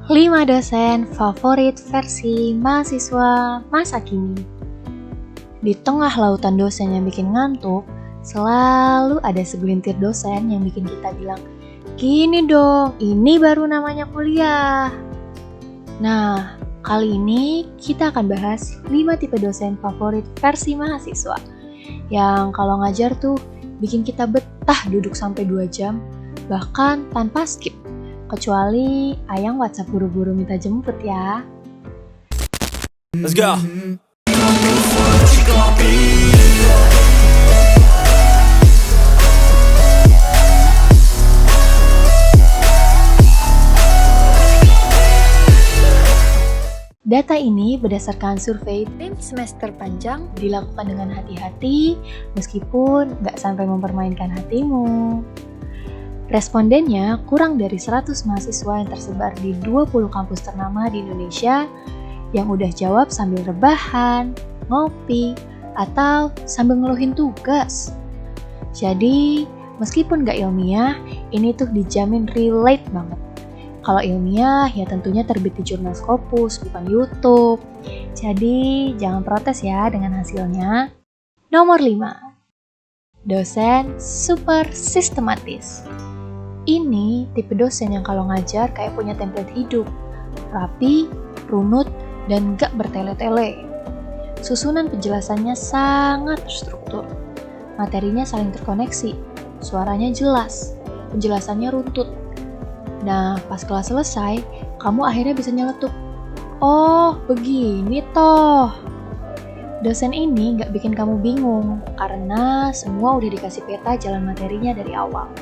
5 dosen favorit versi mahasiswa masa kini. Di tengah lautan dosen yang bikin ngantuk, selalu ada segelintir dosen yang bikin kita bilang, "Gini dong, ini baru namanya kuliah." Nah, kali ini kita akan bahas 5 tipe dosen favorit versi mahasiswa yang kalau ngajar tuh bikin kita betah duduk sampai 2 jam, bahkan tanpa skip. Kecuali Ayang WhatsApp buru-buru minta jemput ya. Let's go. Data ini berdasarkan survei tim semester panjang dilakukan dengan hati-hati meskipun nggak sampai mempermainkan hatimu. Respondennya kurang dari 100 mahasiswa yang tersebar di 20 kampus ternama di Indonesia yang udah jawab sambil rebahan, ngopi, atau sambil ngeluhin tugas. Jadi, meskipun gak ilmiah, ini tuh dijamin relate banget. Kalau ilmiah, ya tentunya terbit di jurnal Scopus, bukan YouTube. Jadi, jangan protes ya dengan hasilnya. Nomor 5. Dosen super sistematis. Ini tipe dosen yang kalau ngajar kayak punya template hidup, rapi, runut, dan gak bertele-tele. Susunan penjelasannya sangat terstruktur, materinya saling terkoneksi, suaranya jelas, penjelasannya runtut. Nah, pas kelas selesai, kamu akhirnya bisa nyeletuk, "Oh, begini toh." Dosen ini gak bikin kamu bingung, karena semua udah dikasih peta jalan materinya dari awal.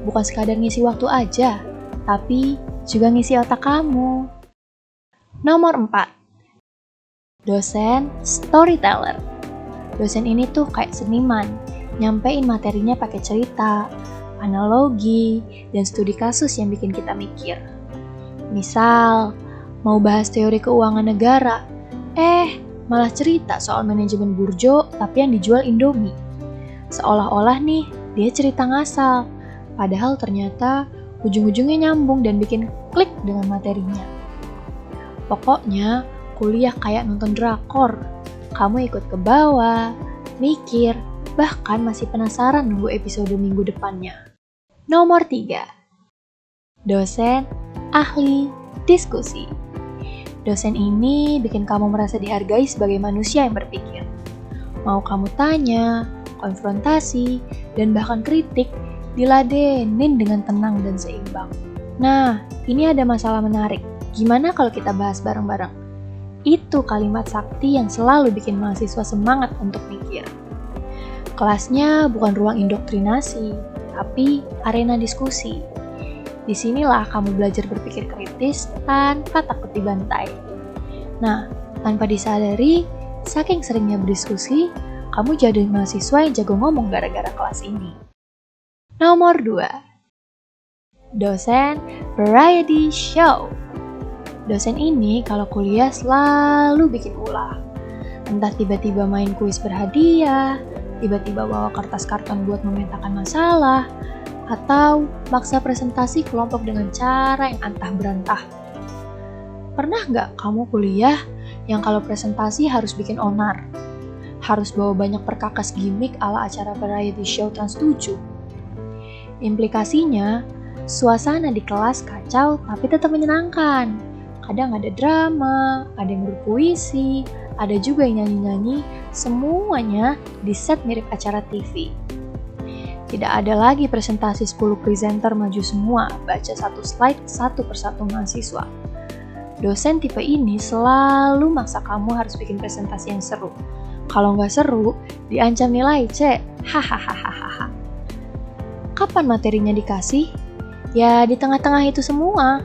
Bukan sekadar ngisi waktu aja, tapi juga ngisi otak kamu. Nomor 4. Dosen storyteller. Dosen ini tuh kayak seniman, nyampein materinya pakai cerita, analogi, dan studi kasus yang bikin kita mikir. Misal, mau bahas teori keuangan negara, malah cerita soal manajemen burjo tapi yang dijual Indomie. Seolah-olah nih, dia cerita ngasal, padahal ternyata ujung-ujungnya nyambung dan bikin klik dengan materinya. Pokoknya, kuliah kayak nonton drakor. Kamu ikut ke bawah, mikir, bahkan masih penasaran nunggu episode minggu depannya. Nomor 3. Dosen ahli diskusi. Dosen ini bikin kamu merasa dihargai sebagai manusia yang berpikir. Mau kamu tanya, konfrontasi, dan bahkan kritik, diladenin dengan tenang dan seimbang. Nah, ini ada masalah menarik. Gimana kalau kita bahas bareng-bareng? Itu kalimat sakti yang selalu bikin mahasiswa semangat untuk mikir. Kelasnya bukan ruang indoktrinasi, tapi arena diskusi. Disinilah kamu belajar berpikir kritis tanpa takut dibantai. Nah, tanpa disadari, saking seringnya berdiskusi, kamu jadi mahasiswa yang jago ngomong gara-gara kelas ini. Nomor 2. Dosen variety show. Dosen ini kalau kuliah selalu bikin ulah. Entah tiba-tiba main kuis berhadiah, tiba-tiba bawa kertas karton buat memetakan masalah, atau maksa presentasi kelompok dengan cara yang antah berantah. Pernah nggak kamu kuliah yang kalau presentasi harus bikin onar? Harus bawa banyak perkakas gimmick ala acara variety show Trans 7? Implikasinya, suasana di kelas kacau tapi tetap menyenangkan. Kadang ada drama, ada yang berpuisi, ada juga yang nyanyi-nyanyi, semuanya di set mirip acara TV. Tidak ada lagi presentasi 10 presenter maju semua, baca satu slide satu persatu mahasiswa. Dosen tipe ini selalu maksa kamu harus bikin presentasi yang seru. Kalau nggak seru, diancam nilai C. Hahaha. Kapan materinya dikasih? Ya di tengah-tengah itu semua.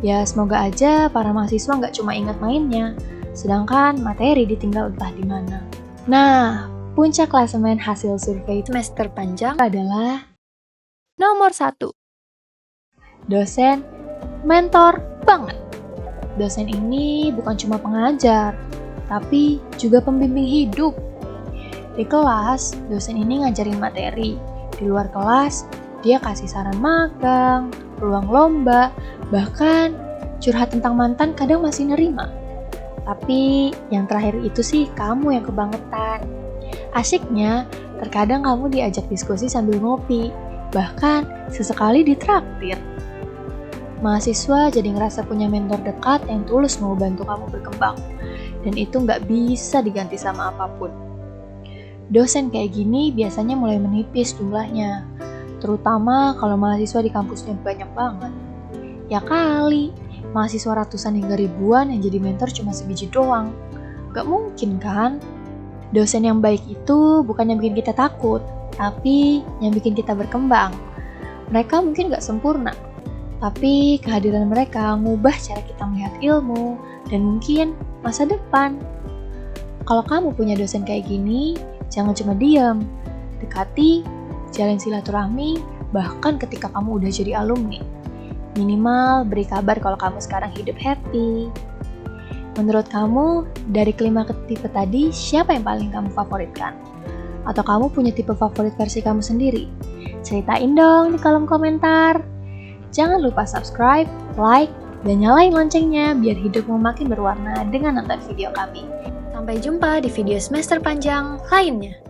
Ya semoga aja para mahasiswa nggak cuma ingat mainnya, sedangkan materi ditinggal entah di mana. Nah, puncak klasemen hasil survei semester panjang adalah nomor 1. Dosen mentor banget. Dosen ini bukan cuma pengajar, tapi juga pembimbing hidup. Di kelas, dosen ini ngajarin materi. Di luar kelas, dia kasih saran magang, peluang lomba, bahkan curhat tentang mantan kadang masih nerima. Tapi yang terakhir itu sih kamu yang kebangetan. Asyiknya, terkadang kamu diajak diskusi sambil ngopi, bahkan sesekali ditraktir. Mahasiswa jadi ngerasa punya mentor dekat yang tulus mau bantu kamu berkembang, dan itu nggak bisa diganti sama apapun. Dosen kayak gini biasanya mulai menipis jumlahnya, terutama kalau mahasiswa di kampusnya banyak banget. Ya kali, mahasiswa ratusan hingga ribuan yang jadi mentor cuma sebiji doang. Gak mungkin kan? Dosen yang baik itu bukan yang bikin kita takut, tapi yang bikin kita berkembang. Mereka mungkin gak sempurna, tapi kehadiran mereka ngubah cara kita melihat ilmu dan mungkin masa depan. Kalau kamu punya dosen kayak gini, jangan cuma diam. Dekati, jalin silaturahmi, bahkan ketika kamu udah jadi alumni. Minimal beri kabar kalau kamu sekarang hidup happy. Menurut kamu, dari kelima tipe tadi, siapa yang paling kamu favoritkan? Atau kamu punya tipe favorit versi kamu sendiri? Ceritain dong di kolom komentar. Jangan lupa subscribe, like, dan nyalain loncengnya biar hidupmu makin berwarna dengan nonton video kami. Sampai jumpa di video semester panjang lainnya.